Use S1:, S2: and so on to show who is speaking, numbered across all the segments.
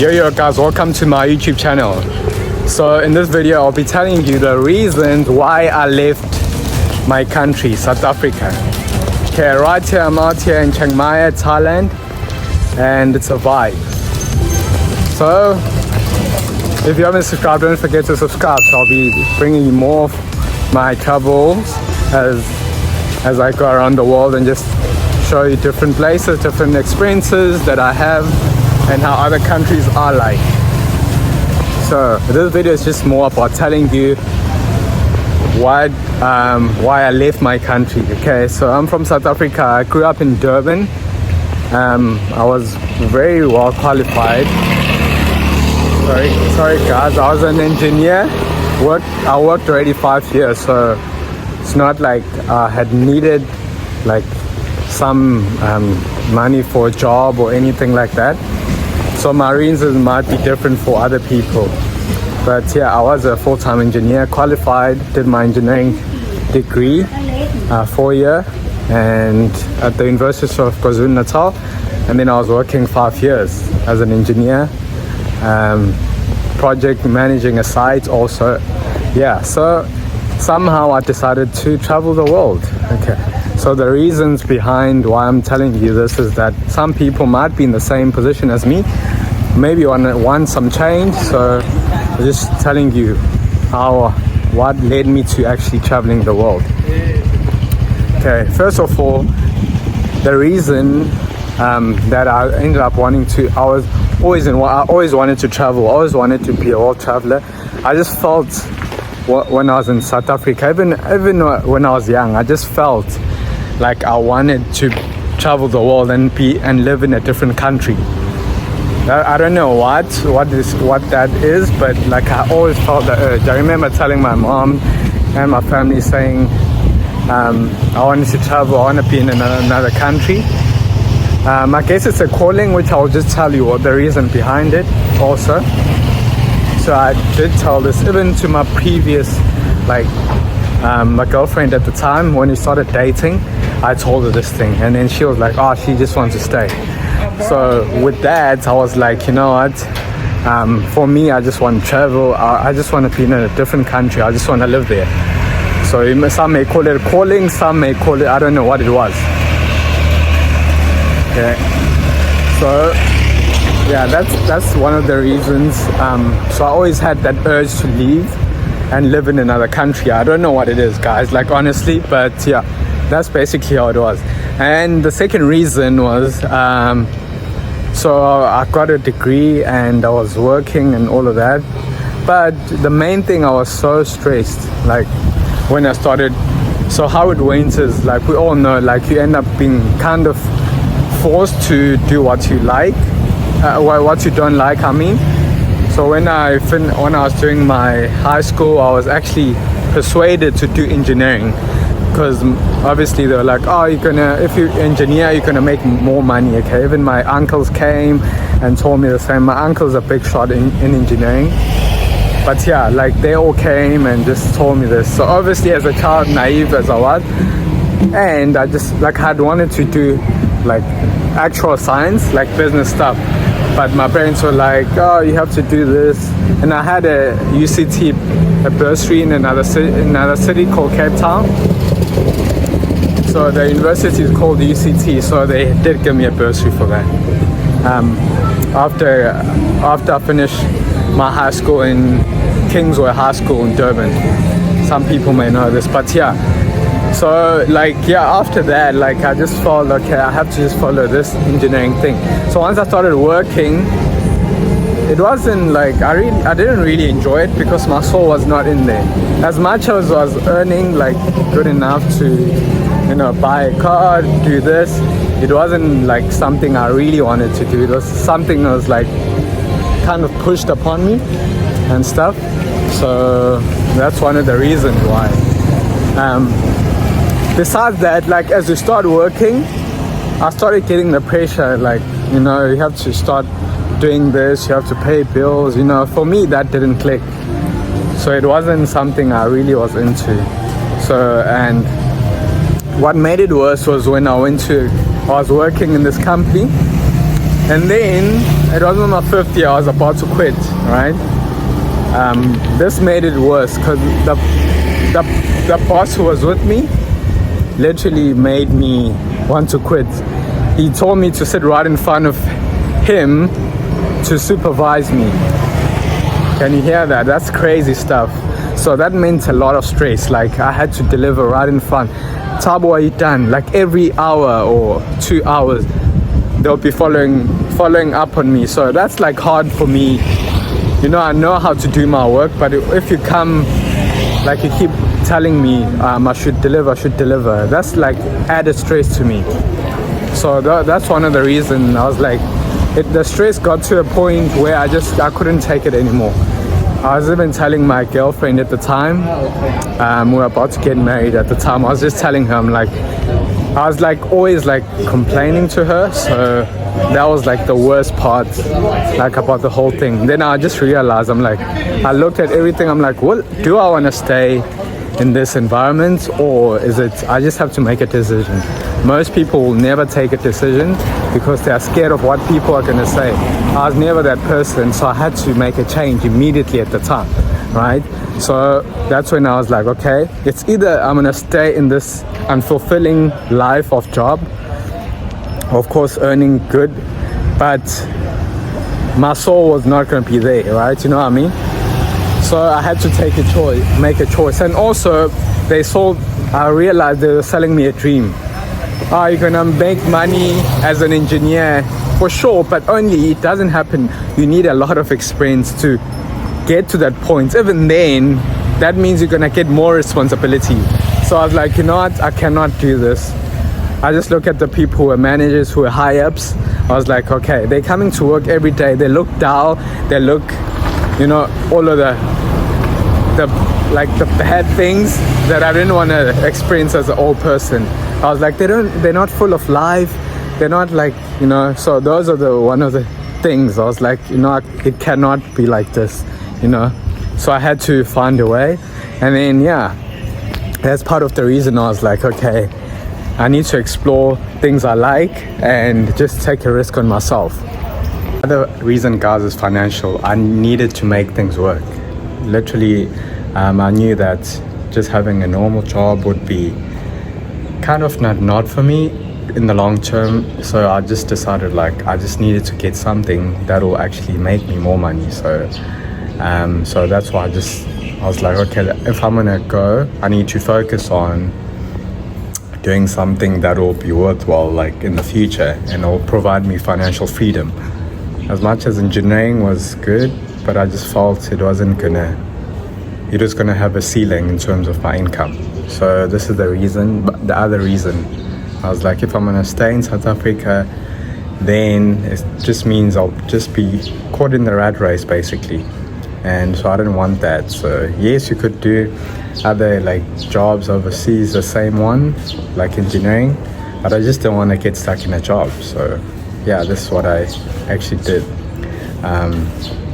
S1: Yo guys, welcome to my YouTube channel. So in this video I'll be telling you the reasons why I left my country, South Africa. Okay, right here I'm out here in Chiang Mai, Thailand, and it's a vibe. So if you haven't subscribed, don't forget to subscribe. So I'll be bringing you more of my travels as I go around the world and just show you different places, different experiences that I have and how other countries are like. So this video is just more about telling you why I left my country. Okay, so I'm from South Africa. I grew up in Durban. I was very well qualified. Sorry guys, I was an engineer. I worked already 5 years, so it's not like I had needed like some money for a job or anything like that. So my reasons might be different for other people. But yeah, I was a full-time engineer, qualified, did my engineering degree, 4 year, and at the University of KwaZulu-Natal. And then I was working 5 years as an engineer, project managing a site also. Yeah, so somehow I decided to travel the world. Okay, so the reasons behind why I'm telling you this is that some people might be in the same position as me, maybe want some change. So I'm just telling you what led me to actually traveling the world. Okay, first of all, the reason that I ended up wanting to, I always wanted to travel, always wanted to be a world traveler. I just felt when I was in South Africa, even when I was young, I just felt like I wanted to travel the world and live in a different country. I don't know what that is, but like I always felt the urge. I remember telling my mom and my family saying I wanted to travel, I want to be in another country. I guess it's a calling, which I'll just tell you what the reason behind it also. So I did tell this even to my previous, my girlfriend at the time. When we started dating, I told her this thing, and then she was like, oh, she just wants to stay. So with that, I was like, you know what, for me, I just want to travel. I just want to be in a different country. I just want to live there. So some may call it a calling, some may call it, I don't know what it was. Okay, so yeah, that's one of the reasons. So I always had that urge to leave and live in another country. I don't know what it is, guys, like honestly, but yeah, that's basically how it was. And the second reason was, so I got a degree and I was working and all of that. But the main thing, I was so stressed, like when I started. So how it went is, like we all know, like you end up being kind of forced to do what you like, what you don't like, I mean. So when I was doing my high school, I was actually persuaded to do engineering, because obviously they were like, oh, if you're engineer, you're gonna make more money. Okay, even my uncles came and told me the same. My uncle's a big shot in engineering, but yeah, like they all came and just told me this. So obviously as a child, naive as I was, and I just had wanted to do like actual science, like business stuff, but my parents were like, oh, you have to do this. And I had a UCT, a bursary in another city called Cape Town. So the university is called UCT, so they did give me a bursary for that. After I finished my high school in Kingsway High School in Durban. Some people may know this, but yeah. So after that, I just felt, okay, I have to just follow this engineering thing. So once I started working, it wasn't I didn't really enjoy it, because my soul was not in there. As much as I was earning good enough to buy a car, do this, it wasn't something I really wanted to do. It was something that was kind of pushed upon me and stuff. So that's one of the reasons why. Besides that, as we start working, I started getting the pressure, you have to start doing this, you have to pay bills. For me, that didn't click. So it wasn't something I really was into. So, and what made it worse was when I was working in this company, And then it was on my 5th year, I was about to quit, right? This made it worse because the boss who was with me literally made me want to quit. He told me to sit right in front of him to supervise me. Can you hear that? That's crazy stuff. So that meant a lot of stress. Like I had to deliver right in front. Tabo, are you done? Like every hour or 2 hours, they'll be following up on me. So that's like hard for me. You know, I know how to do my work, but if you come, like you keep telling me I should deliver, that's like added stress to me. So that's one of the reasons I was like, the stress got to a point where I couldn't take it anymore. I was even telling my girlfriend at the time, we were about to get married at the time, I was just telling her, I was like always like complaining to her. So that was like the worst part, like about the whole thing. Then I just realized, I looked at everything, I'm like, well, do I want to stay in this environment, or is it I just have to make a decision? Most people will never take a decision because they are scared of what people are going to say. I was never that person, so I had to make a change immediately at the time, right? So that's when I was like, okay, it's either I'm going to stay in this unfulfilling life of job, of course earning good, but my soul was not going to be there, right? You know what I mean? So I had to make a choice. And also I realized they were selling me a dream. You're gonna make money as an engineer, for sure, but only it doesn't happen. You need a lot of experience to get to that point. Even then, that means you're gonna get more responsibility. So I was like, you know what, I cannot do this. I just look at the people who are managers, who are high ups. I was like, okay, they're coming to work every day. They look dull. They look, you know, all of the bad things that I didn't want to experience as an old person. I was like, they're not full of life. They're not like, you know, so those are one of the things. I was like, you know, it cannot be like this, you know. So I had to find a way. And then, yeah, that's part of the reason I was like, okay, I need to explore things I like and just take a risk on myself. Another reason, guys, is financial. I needed to make things work. Literally, I knew that just having a normal job would be kind of not for me in the long term. So I just decided, like, I just needed to get something that will actually make me more money. So that's why I was like, okay, if I'm gonna go, I need to focus on doing something that will be worthwhile, like in the future, and it will provide me financial freedom. As much as engineering was good, but I just felt it was gonna have a ceiling in terms of my income. So this is the reason. But the other reason, I was like, if I'm gonna stay in South Africa, then it just means I'll just be caught in the rat race, basically. And so I didn't want that. So yes, you could do other like jobs overseas, the same one, like engineering, but I just don't want to get stuck in a job. So yeah, this is what I actually did.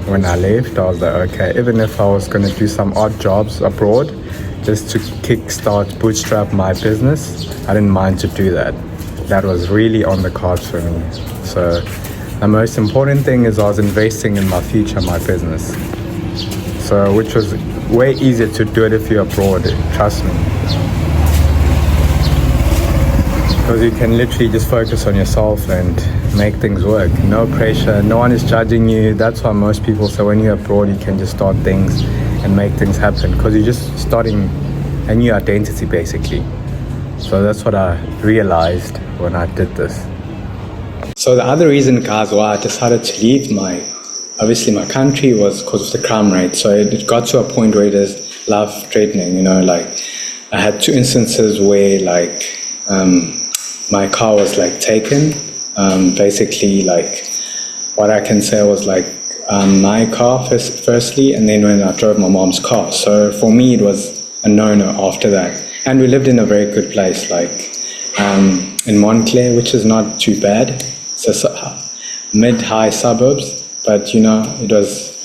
S1: When I left, I was like, okay, even if I was going to do some odd jobs abroad just to bootstrap my business, I didn't mind to do that. That was really on the cards for me. So the most important thing is I was investing in my future, my business. So which was way easier to do it if you're abroad, trust me. Because you can literally just focus on yourself and make things work. No pressure, no one is judging you. That's why most people say when you're abroad, you can just start things and make things happen, because you're just starting a new identity, basically. So that's what I realized when I did this. So the other reason, guys, why I decided to leave my country was because of the crime rate. So it got to a point where it is life-threatening, you know, like I had 2 instances where like my car was like taken. Basically, like what I can say was like my car firstly, and then when I drove my mom's car. So for me, it was a no-no after that. And we lived in a very good place, like in Montclair, which is not too bad. It's a mid-high suburbs, but you know, it was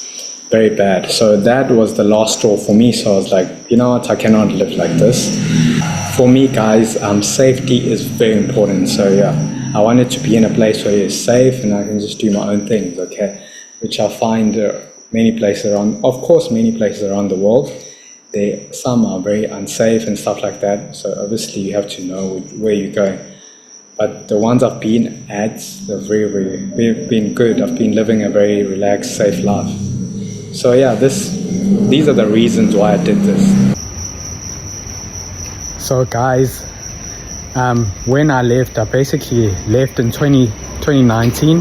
S1: very bad. So that was the last straw for me. So I was like, you know what, I cannot live like this. For me, guys, safety is very important. So yeah, I wanted to be in a place where it's safe and I can just do my own things, okay? Which I find many places around, of course, many places around the world. Some are very unsafe and stuff like that. So obviously you have to know where you're going. But the ones I've been at, they've been good. I've been living a very relaxed, safe life. So yeah, these are the reasons why I did this. So guys, when I left, I basically left in 2019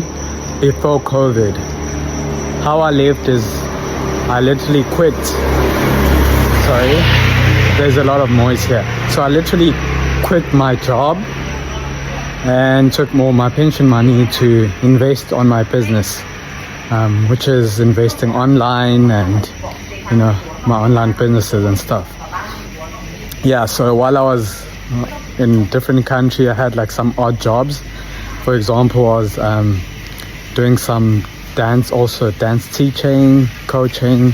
S1: before COVID. How I left is I literally quit. Sorry, there's a lot of noise here. So I literally quit my job and took more my pension money to invest on my business, which is investing online and, you know, my online businesses and stuff. Yeah, so while I was in different country, I had like some odd jobs. For example, I was doing some dance teaching, coaching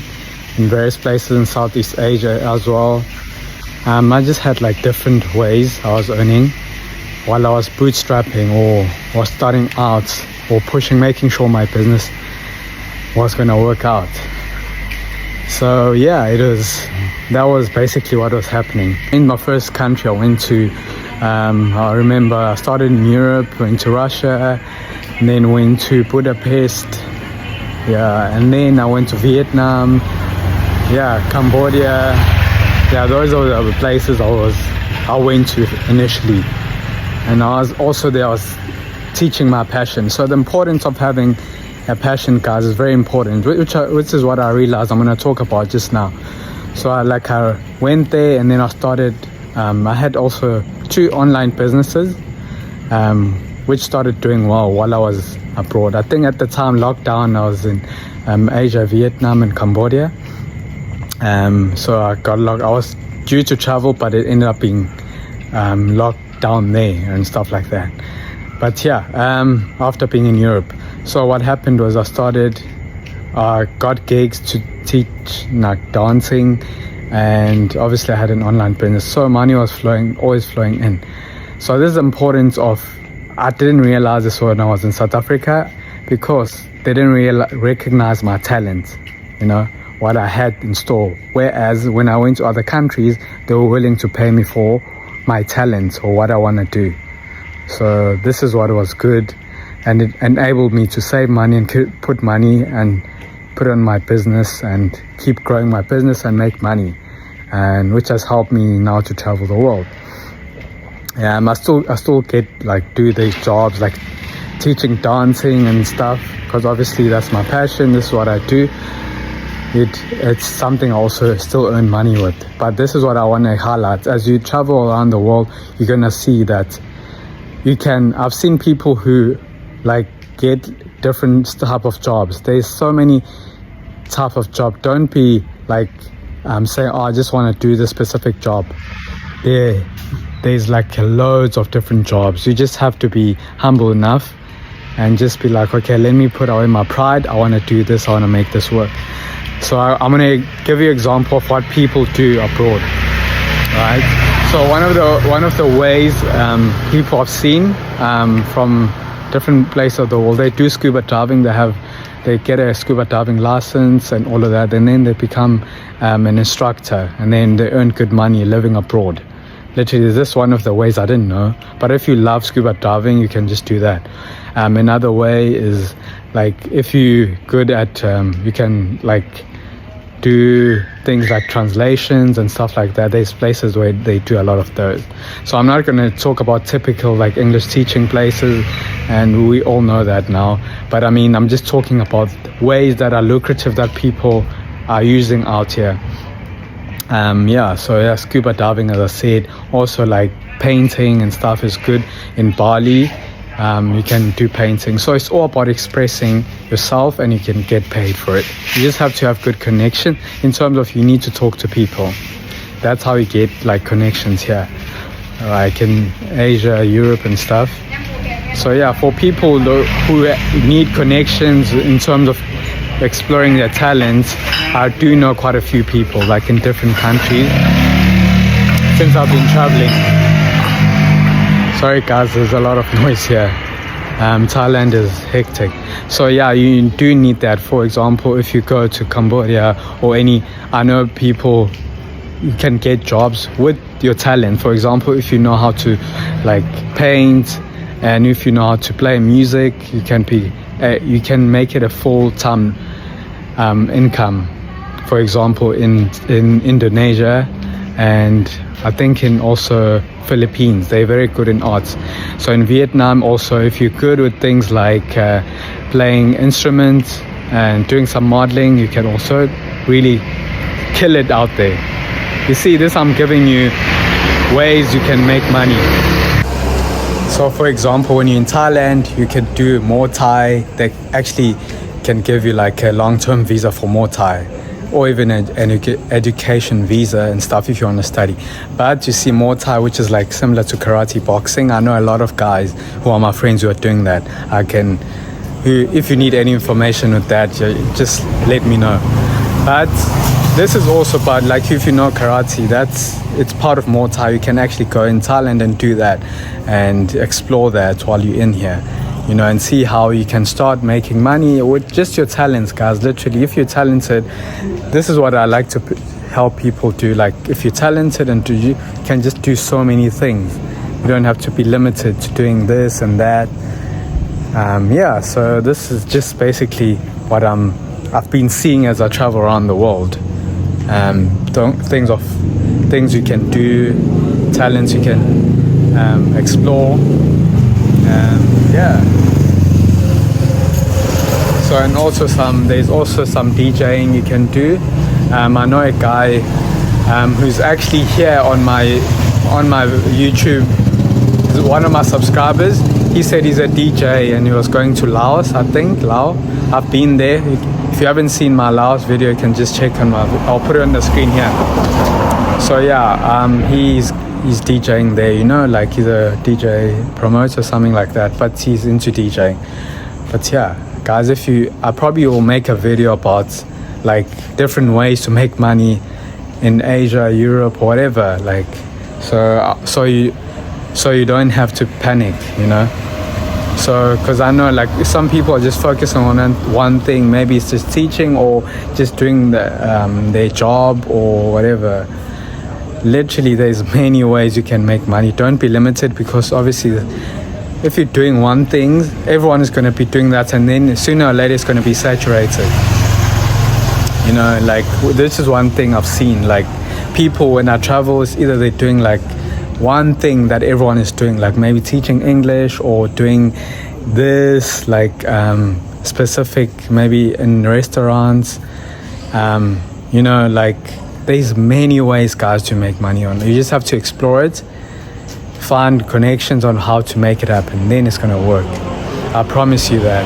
S1: in various places in Southeast Asia as well. I just had like different ways I was earning while I was bootstrapping or starting out or making sure my business was going to work out. So yeah, that was basically what was happening. In my first country I went to, I remember I started in Europe, went to Russia, and then went to Budapest, yeah, and then I went to Vietnam, yeah, Cambodia. Yeah, those are the places I went to initially. And I was teaching my passion. So the importance of having a passion, guys, is very important, which is what I realized I'm going to talk about just now. So I went there and then I started, I had also 2 online businesses, which started doing well while I was abroad. I think at the time lockdown, I was in Asia, Vietnam and Cambodia. So I was due to travel, but it ended up being locked down there and stuff like that. But yeah, after being in Europe, so what happened was I got gigs to teach like dancing, and obviously I had an online business, so money was always flowing in. So this is the importance of, I didn't realize this when I was in South Africa, because they didn't recognize my talent, you know, what I had in store. Whereas when I went to other countries, they were willing to pay me for my talent or what I want to do. So this is what was good, and it enabled me to save money and put money and put on my business and keep growing my business and make money, and which has helped me now to travel the world. I still get do these jobs like teaching dancing and stuff, because obviously that's my passion. This is what I do. It's something I also still earn money with. But this is what I want to highlight. As you travel around the world, you're gonna see that I've seen people who get different type of jobs. There's so many type of job. Don't be saying, I just want to do this specific job. There's loads of different jobs. You just have to be humble enough and just be like, okay, let me put away my pride. I want to do this. I want to make this work. So I'm going to give you an example of what people do abroad, right? So one of the ways people have seen from different places of the world, they do scuba diving. They get a scuba diving license and all of that, and then they become an instructor, and then they earn good money living abroad. Literally, this is one of the ways. I didn't know, but if you love scuba diving, you can just do that. Another way is if you're good at, you can do things like translations and stuff like that. There's places where they do a lot of those. So I'm not going to talk about typical English teaching places, and we all know that now. But I mean, I'm just talking about ways that are lucrative that people are using out here. So scuba diving, as I said, also painting and stuff is good in Bali. You can do painting. So it's all about expressing yourself, and you can get paid for it. You just have to have good connection in terms of you need to talk to people. That's how you get connections here, in Asia, Europe and stuff. So yeah, for people who need connections in terms of exploring their talents, I do know quite a few people in different countries since I've been traveling. Sorry guys, there's a lot of noise here. Thailand is hectic. So yeah, you do need that. For example, if you go to Cambodia or I know people, you can get jobs with your talent. For example, if you know how to like paint, and if you know how to play music, you can make it a full-time income. For example, in Indonesia, and I think in also Philippines, they're very good in arts. So in Vietnam also, if you're good with things like playing instruments and doing some modeling, you can also really kill it out there. You see this, I'm giving you ways you can make money. So for example, when you're in Thailand, you can do Muay Thai. They actually can give you like a long-term visa for Muay Thai, or even an education visa and stuff if you want to study. But you see Muay Thai, which is like similar to karate, boxing. I know a lot of guys who are my friends who are doing that. If you need any information with that, just let me know. But this is also about like if you know karate, it's part of Muay Thai. You can actually go in Thailand and do that and explore that while you're in here, and see how you can start making money with just your talents, guys. Literally, if you're talented, this is what I like to help people do. Like if you're talented and you can just do so many things. You don't have to be limited to doing this and that. So this is just basically what I've been seeing as I travel around the world. Things you can do, talents you can explore. So and also there's also some DJing you can do. I know a guy who's actually here on my YouTube. He's one of my subscribers. He said he's a DJ and he was going to Laos, I think. Laos. I've been there. If you haven't seen my Laos video, you can just check on I'll put it on the screen here. So he's DJing there, like he's a DJ promoter or something like that, but he's into DJing. But yeah, guys, I probably will make a video about like different ways to make money in Asia, Europe, whatever, like so you don't have to panic, So, because I know like some people are just focusing on one thing. Maybe it's just teaching or just doing their job or whatever. Literally, there's many ways you can make money. Don't be limited, because obviously if you're doing one thing, everyone is going to be doing that, and then sooner or later it's going to be saturated. Like this is one thing I've seen. Like people, when I travel, is either they're doing like one thing that everyone is doing, like maybe teaching English or doing this, like specific, maybe in restaurants. Like there's many ways, guys, to make money on. You just have to explore it, find connections on how to make it happen, then it's gonna work. I promise you that.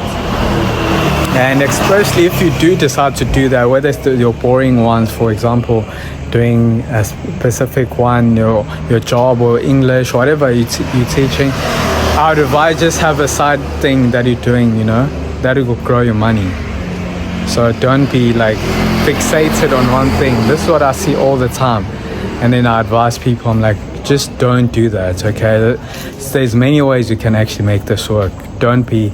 S1: And especially if you do decide to do that, whether it's your boring ones, for example, doing a specific one, your job or English, whatever you're teaching, I would advise just have a side thing that you're doing, that will grow your money. So don't be like fixated on one thing. This is what I see all the time. And then I advise people, I'm like, just don't do that, okay? There's many ways you can actually make this work. Don't be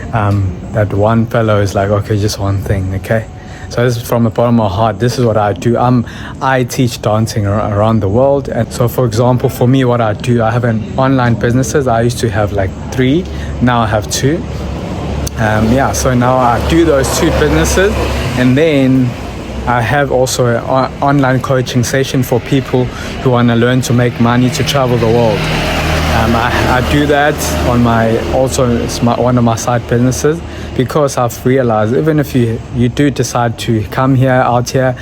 S1: that one fellow is like, okay, just one thing, okay? So this is from the bottom of my heart. This is what I do. I teach dancing around the world. And so, for example, for me, what I do, I have an online businesses. I used to have like 3. Now I have 2. So now I do those 2 businesses. And then I have also an online coaching session for people who want to learn to make money to travel the world. I do that on one of my side businesses, because I've realized even if you do decide to come out here,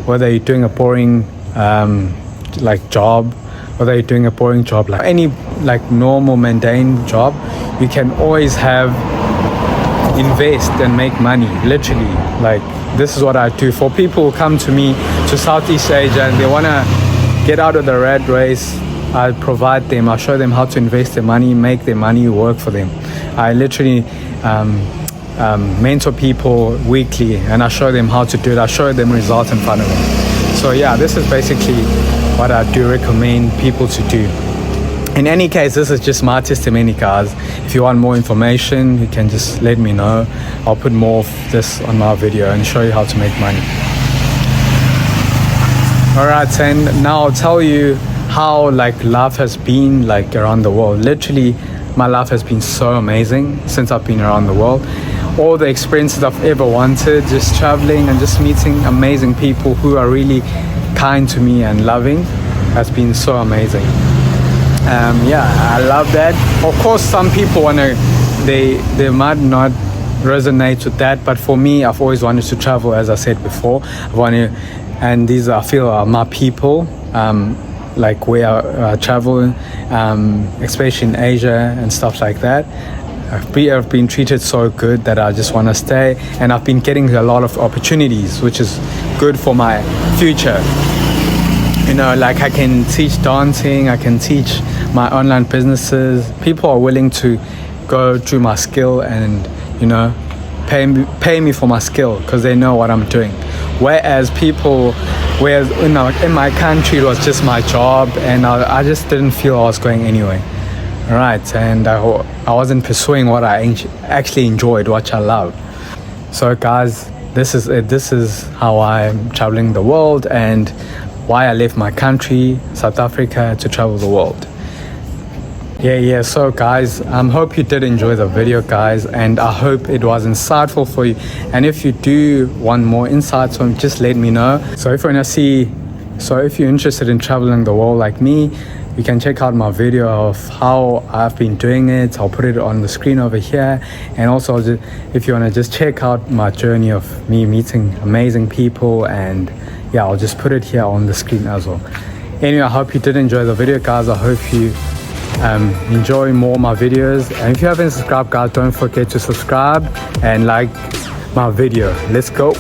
S1: whether you're doing a boring job, whether you're doing a boring job like any like normal mundane job, you can always invest and make money. Literally, like this is what I do for people who come to me to Southeast Asia and they want to get out of the rat race. I provide them, I show them how to invest their money, make their money work for them. I literally mentor people weekly, and I show them how to do it. I show them results in front of them. So yeah, this is basically what I do recommend people to do. In any case, this is just my testimony, guys. If you want more information, you can just let me know. I'll put more of this on my video and show you how to make money. Alright, and now I'll tell you how like life has been like around the world. Literally, my life has been so amazing since I've been around the world. All the experiences I've ever wanted, just traveling and just meeting amazing people who are really kind to me and loving, has been so amazing. Yeah, I love that. Of course, some people they might not resonate with that, but for me, I've always wanted to travel. As I said before, and these I feel are my people. Like where I travel, especially in Asia and stuff like that. I've been treated so good that I just want to stay, and I've been getting a lot of opportunities, which is good for my future. You know, like I can teach dancing, I can teach my online businesses. People are willing to go through my skill and, you know, pay me for my skill because they know what I'm doing. Whereas in my country, it was just my job, and I just didn't feel I was going anywhere. Right, and I wasn't pursuing what I actually enjoyed, what I loved. So guys, this is it. This is how I'm traveling the world and why I left my country, South Africa, to travel the world. Yeah, so guys, hope you did enjoy the video, guys, and I hope it was insightful for you. And if you do want more insights on, just let me know. So if you're interested in traveling the world like me, you can check out my video of how I've been doing it. I'll put it on the screen over here. And also, if you want to just check out my journey of me meeting amazing people, and yeah, I'll just put it here on the screen as well. Anyway, I hope you did enjoy the video, guys. I hope you enjoy more of my videos. And if you haven't subscribed, guys, don't forget to subscribe and like my video. Let's go.